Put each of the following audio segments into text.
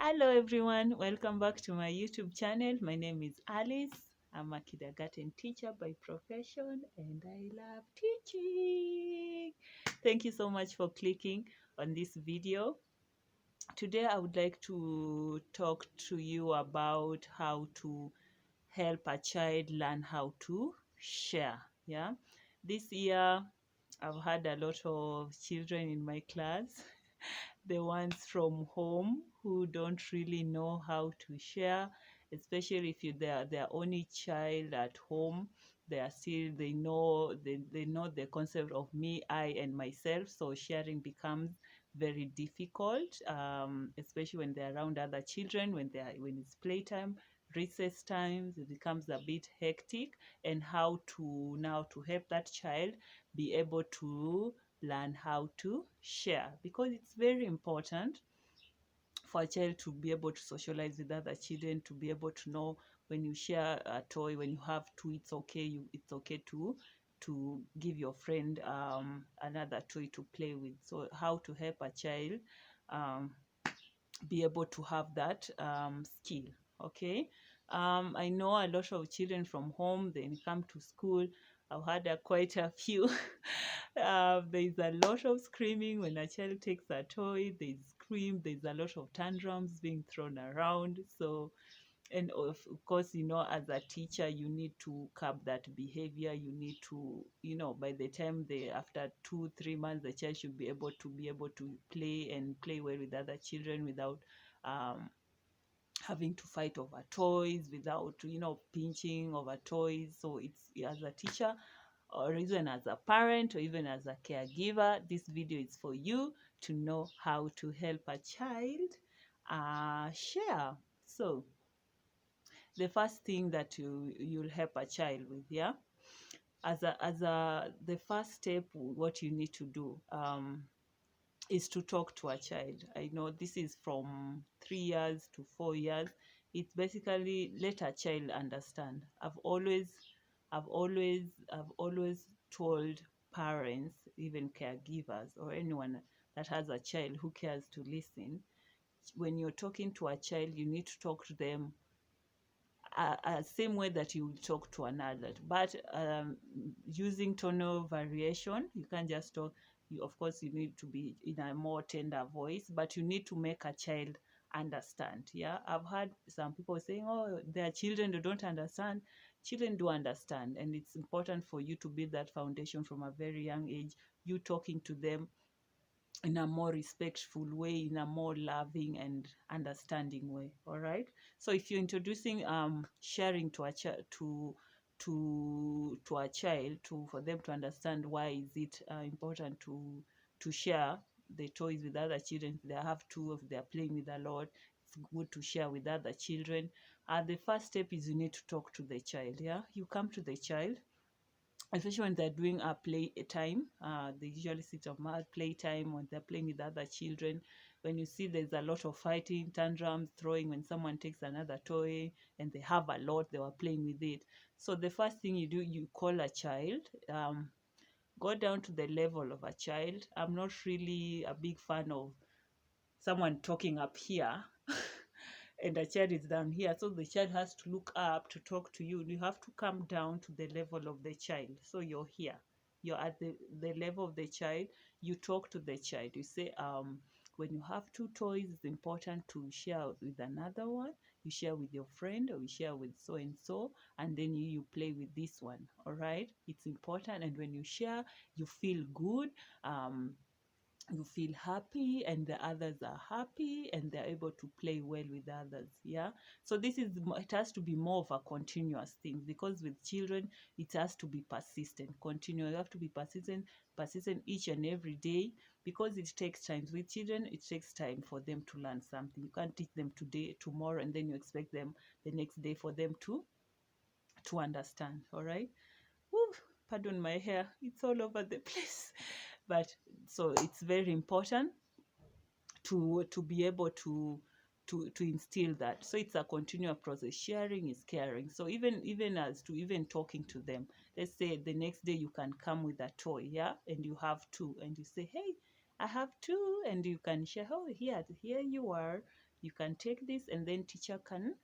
Hello everyone, welcome back to my YouTube channel. My name is Alice. I'm a kindergarten teacher by profession and I love teaching. Thank you so much for clicking on this video. Today I would like to talk to you about how to help a child learn how to share. Yeah, this year I've had a lot of children in my class, the ones from home who don't really know how to share, especially if you they are their only child at home. They know the concept of me, I, and myself. So sharing becomes very difficult, especially when they're around other children, when it's playtime, recess times, it becomes a bit hectic. And how to help that child be able to learn how to share, because it's very important for a child to be able to socialize with other children, to be able to know when you share a toy, when you have two, it's okay to give your friend another toy to play with. So how to help a child um, be able to have that skill. Okay. I know a lot of children from home, then come to school. I've had quite a few. There's a lot of screaming when a child takes a toy. They scream. There's a lot of tantrums being thrown around. So, and of course, as a teacher, you need to curb that behavior. You need to, by the time after 2 3 months, the child should be able to play and play well with other children without um, having to fight over toys, without pinching over toys. So it's, as a teacher, or even as a parent, or even as a caregiver, this video is for you to know how to help a child share. So the first thing that you'll help a child with, yeah, as a the first step, what you need to do is to talk to a child. I know this is from 3 years to 4 years. It's basically let a child understand. I've always told parents, even caregivers, or anyone that has a child who cares to listen, when you're talking to a child, you need to talk to them same way that you would talk to an adult, but using tonal variation. You can't just talk. Of course, you need to be in a more tender voice, but you need to make a child understand. Yeah, I've heard some people saying, "Oh, their children they don't understand." Children do understand, and it's important for you to build that foundation from a very young age. You talking to them in a more respectful way, in a more loving and understanding way. All right. So if you're introducing sharing to a child, to a child, to for them to understand why is it important to share the toys with other children. If they have two, if they're playing with a lot, it's good to share with other children. The first step is you need to talk to the child. Yeah, you come to the child, especially when they're doing a play time. They usually sit on play time when they're playing with other children. When you see there's a lot of fighting, tantrums, throwing, when someone takes another toy and they have a lot, they were playing with it. So the first thing you do, you call a child. Go down to the level of a child. I'm not really a big fan of someone talking up here and the child is down here. So the child has to look up to talk to you. You have to come down to the level of the child. So you're here. You're at the level of the child. You talk to the child. You say, when you have two toys, it's important to share with another one. You share with your friend, or you share with so and so, and then you play with this one. All right. It's important. And when you share, you feel good. You feel happy, and the others are happy, and they're able to play well with others. Yeah, so it has to be more of a continuous thing, because with children it has to be persistent, continuous. You have to be persistent each and every day, because it takes time. With children, it takes time for them to learn something. You can't teach them today, tomorrow, and then you expect them the next day for them to understand. All right. Whew, pardon my hair, it's all over the place. But so it's very important to be able to instill that. So it's a continual process. Sharing is caring. So even as to even talking to them, let's say the next day you can come with a toy, yeah, and you have two, and you say, hey, I have two, and you can share. Oh, here you are. you can take this, and then teacher can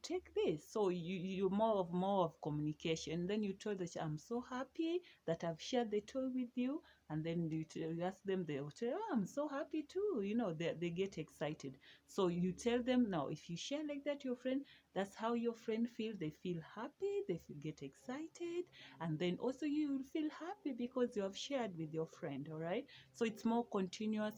take this. So you more of communication. Then you tell the child, I'm so happy that I've shared the toy with you. And then you ask them, they will tell, oh, I'm so happy too. They get excited. So you tell them, now if you share like that your friend, that's how your friend feels. They feel happy, get excited, and then also you will feel happy because you have shared with your friend. All right, so it's more continuous.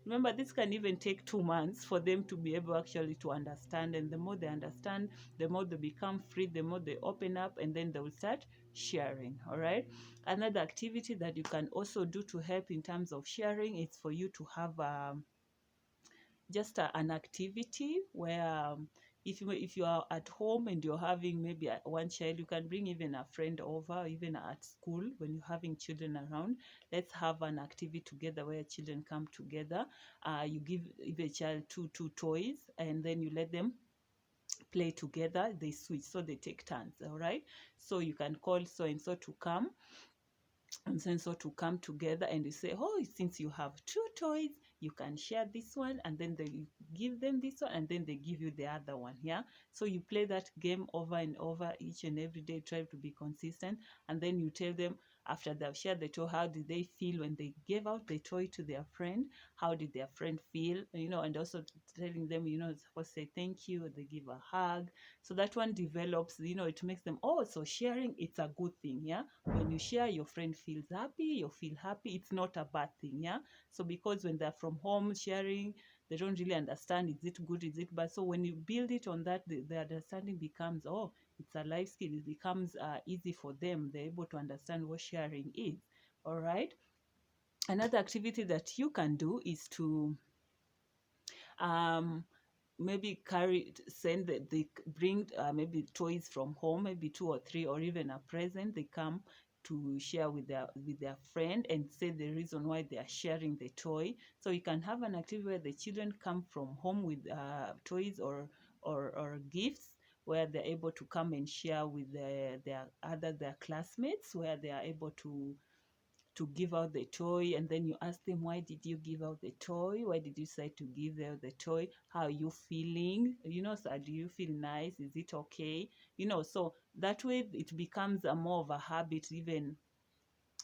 Remember, this can even take 2 months for them to be able actually to understand. And the more they understand, the more they become free, the more they open up, and then they will start sharing. All right, another activity that you can also do to help in terms of sharing is for you to have just an activity where if you are at home and you're having maybe one child, you can bring even a friend over. Even at school, when you're having children around, let's have an activity together where children come together. You give the child two toys, and then you let them play together. They switch, so they take turns. All right, so you can call so and so to come, and so to come together, and you say, oh, since you have two toys, you can share this one, and then you give them this one, and then they give you the other one. Yeah, so you play that game over and over each and every day, try to be consistent. And then you tell them, after they've shared the toy, how did they feel when they gave out the toy to their friend? How did their friend feel? And also telling them, supposed to say thank you, they give a hug. So that one develops, it makes them, oh, so sharing, it's a good thing. Yeah, when you share, your friend feels happy, you feel happy, it's not a bad thing. Yeah, so because when they're from home sharing, they don't really understand, is it good, is it bad? So when you build it on that, the understanding becomes, oh, it's a life skill. It becomes easy for them. They're able to understand what sharing is. All right, another activity that you can do is to um maybe they bring maybe toys from home, maybe two or three, or even a present. They come to share with their friend and say the reason why they are sharing the toy. So you can have an activity where the children come from home with toys or gifts, where they're able to come and share with their classmates, where they are able to give out the toy. And then you ask them, why did you give out the toy? Why did you decide to give out the toy? How are you feeling? So do you feel nice? Is it okay? So that way it becomes a more of a habit. Even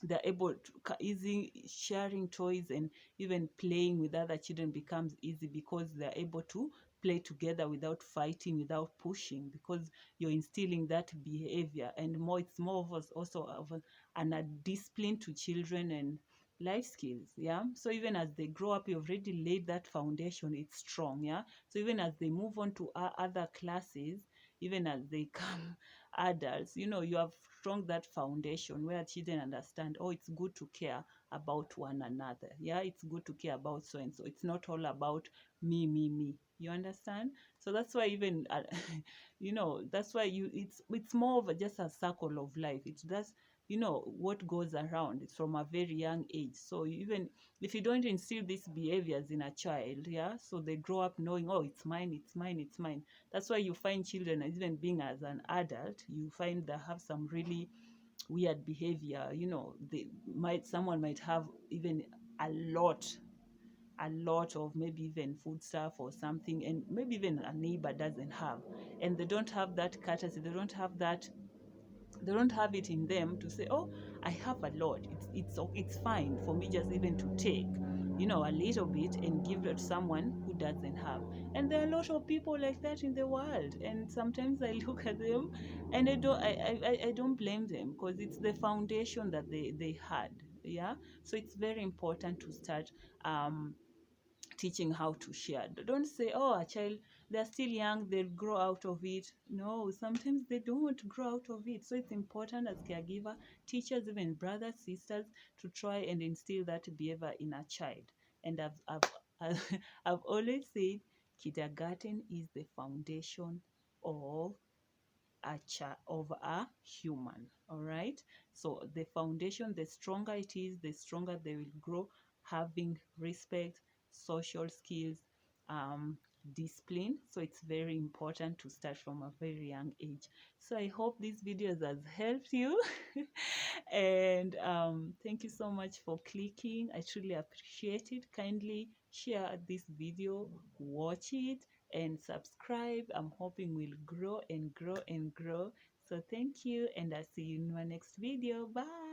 they're able to easy sharing toys, and even playing with other children becomes easy because they're able to play together without fighting, without pushing, because you're instilling that behavior. And it's more of us also of a discipline to children and life skills. Yeah, so even as they grow up, you've already laid that foundation, it's strong. Yeah, so even as they move on to other classes, even as they come adults, you have strong that foundation where children understand, oh, it's good to care about one another. Yeah, it's good to care about so and so. It's not all about me. You understand? So that's why even that's why it's more of just a circle of life. It's just what goes around. It's from a very young age. So even if you don't instill these behaviors in a child, yeah, so they grow up knowing, oh, it's mine, it's mine, it's mine. That's why you find children, even being as an adult, you find they have some really weird behavior. Someone might have even a lot of maybe even food stuff or something, and maybe even a neighbor doesn't have, and they don't have that courtesy, they don't have it in them to say, oh, I have a lot, it's fine for me just even to take a little bit and give it to someone who doesn't have. And there are a lot of people like that in the world, and sometimes I look at them and I don't blame them, because it's the foundation that they had. Yeah, so it's very important to start teaching how to share. Don't say, oh, a child, they're still young, they'll grow out of it. No, sometimes they don't grow out of it. So it's important as caregiver, teachers, even brothers, sisters, to try and instill that behavior in a child. And I've always said kindergarten is the foundation of a human. All right, so the foundation, the stronger it is, the stronger they will grow, having respect, social skills, um discipline. So it's very important to start from a very young age. So I hope this video has helped you and thank you so much for clicking. I truly appreciate it. Kindly share this video, watch it, and subscribe. I'm hoping we'll grow and grow and grow. So thank you, and I'll see you in my next video. Bye.